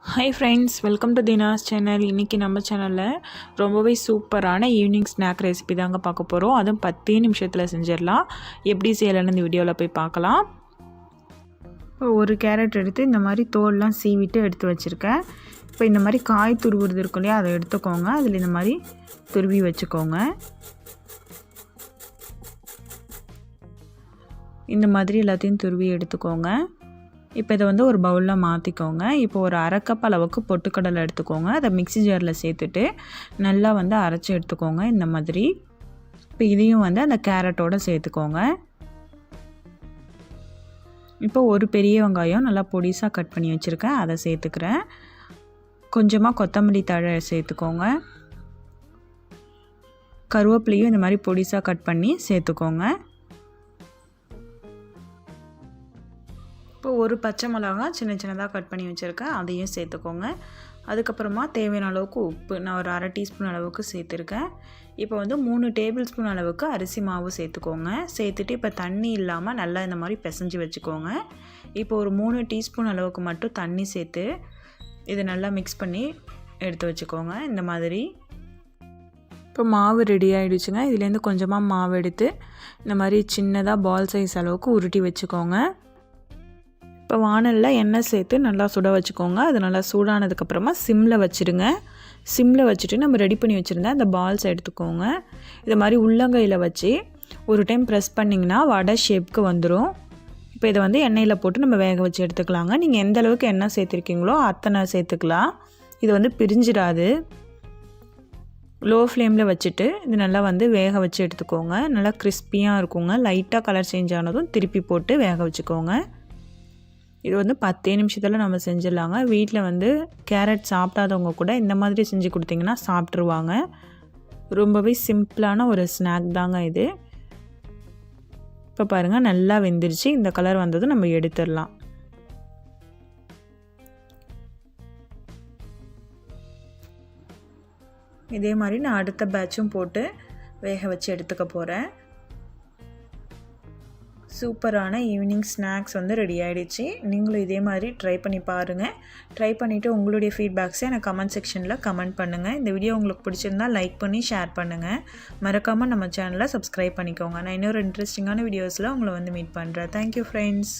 Hi friends, welcome to Dinas channel. இன்றைக்கி நம்ம சேனலில் ரொம்பவே சூப்பரான ஈவினிங் ஸ்நாக் ரெசிபி தாங்க பார்க்க போகிறோம். அதுவும் 10 நிமிஷத்தில் செஞ்சிடலாம். எப்படி செய்யலான்னு இந்த வீடியோவில் போய் பார்க்கலாம். இப்போ ஒரு கேரட் எடுத்து இந்த மாதிரி தோல்லாம் சீவிட்டு எடுத்து வச்சுருக்கேன். இப்போ இந்த மாதிரி காய் துருவுறது இருக்கும் இல்லையா, அதை எடுத்துக்கோங்க. அதில் இந்த மாதிரி துருவி வச்சுக்கோங்க. இந்த மாதிரி எல்லாத்தையும் துருவி எடுத்துக்கோங்க. இப்போ இதை வந்து ஒரு பவுலில் மாற்றிக்கோங்க. இப்போ ஒரு அரை கப் அளவுக்கு பொட்டுக்கடலை எடுத்துக்கோங்க. அதை மிக்ஸி ஜாரில் சேர்த்துட்டு நல்லா வந்து அரைச்சி எடுத்துக்கோங்க இந்த மாதிரி. இப்போ இதையும் வந்து அந்த கேரட்டோடு சேர்த்துக்கோங்க. இப்போ ஒரு பெரிய வெங்காயம் நல்லா பொடிசாக கட் பண்ணி வச்சுருக்கேன், அதை சேர்த்துக்கிறேன். கொஞ்சமாக கொத்தமல்லி தழை சேர்த்துக்கோங்க. கருவேப்பிலையும் இந்த மாதிரி பொடிசாக கட் பண்ணி சேர்த்துக்கோங்க. இப்போ ஒரு பச்சை மிளகா சின்ன சின்னதாக கட் பண்ணி வச்சுருக்கேன், அதையும் சேர்த்துக்கோங்க. அதுக்கப்புறமா தேவையான அளவுக்கு உப்பு நான் ஒரு அரை டீஸ்பூன் அளவுக்கு சேர்த்துருக்கேன். இப்போ வந்து 3 டேபிள் ஸ்பூன் அளவுக்கு அரிசி மாவு சேர்த்துக்கோங்க. சேர்த்துட்டு இப்போ தண்ணி இல்லாமல் நல்லா இந்த மாதிரி பிசைஞ்சு வச்சுக்கோங்க. இப்போ ஒரு 3 டீஸ்பூன் அளவுக்கு மட்டும் தண்ணி சேர்த்து இதை நல்லா மிக்ஸ் பண்ணி எடுத்து வச்சுக்கோங்க இந்த மாதிரி. இப்போ மாவு ரெடி ஆகிடுச்சுங்க. இதுலேருந்து கொஞ்சமாக மாவு எடுத்து இந்த மாதிரி சின்னதாக பால் சைஸ் அளவுக்கு உருட்டி வச்சுக்கோங்க. இப்போ வானலில் எண்ணெய் சேர்த்து நல்லா சுட வச்சுக்கோங்க. அது நல்லா சூடானதுக்கப்புறமா சிம்மில் வச்சுடுங்க. சிம்மில் வச்சுட்டு நம்ம ரெடி பண்ணி வச்சுருந்தேன் அந்த பால்ஸ் எடுத்துக்கோங்க. இது மாதிரி உள்ளங்கையில் வச்சு ஒரு டைம் ப்ரெஸ் பண்ணிங்கன்னா வடை ஷேப்புக்கு வந்துடும். இப்போ இதை வந்து எண்ணெயில் போட்டு நம்ம வேக வச்சு எடுத்துக்கலாங்க. நீங்கள் எந்த அளவுக்கு எண்ணெய் சேர்த்துருக்கீங்களோ அத்தனை சேர்த்துக்கலாம். இது வந்து பிரிஞ்சிடாது. லோ ஃப்ளேமில் வச்சுட்டு இது நல்லா வந்து வேக வச்சு எடுத்துக்கோங்க. நல்லா கிறிஸ்பியாக இருக்குங்க. லைட்டாக கலர் சேஞ்ச் ஆனதும் திருப்பி போட்டு வேக வச்சுக்கோங்க. இது வந்து 10 நிமிஷத்தில் நம்ம செஞ்சிடலாங்க. வீட்டில் வந்து கேரட் சாப்பிடாதவங்க கூட இந்த மாதிரி செஞ்சு கொடுத்திங்கன்னா சாப்பிட்ருவாங்க. ரொம்பவே சிம்பிளான ஒரு ஸ்நாக் தாங்க இது. இப்போ பாருங்கள் நல்லா வெந்துருச்சு. இந்த கலர் வந்ததும் நம்ம எடுத்துடலாம். இதே மாதிரி நான் அடுத்த பேட்சும் போட்டு வேக வச்சு எடுத்துக்க போகிறேன். சூப்பரான ஈவினிங் ஸ்நாக்ஸ் வந்து ரெடி ஆகிடுச்சு. நீங்களும் இதே மாதிரி ட்ரை பண்ணி பாருங்கள். ட்ரை பண்ணிவிட்டு உங்களுடைய ஃபீட்பேக்ஸை எனக்கு கமெண்ட் செக்ஷனில் கமெண்ட் பண்ணுங்கள். இந்த வீடியோ உங்களுக்கு பிடிச்சிருந்தால் லைக் பண்ணி ஷேர் பண்ணுங்கள். மறக்காமல் நம்ம சேனலை சப்ஸ்கிரைப் பண்ணிக்கோங்க. நான் இன்னொரு இன்ட்ரெஸ்டிங்கான வீடியோஸில் உங்களை வந்து மீட் பண்ணுறேன். Thank you friends.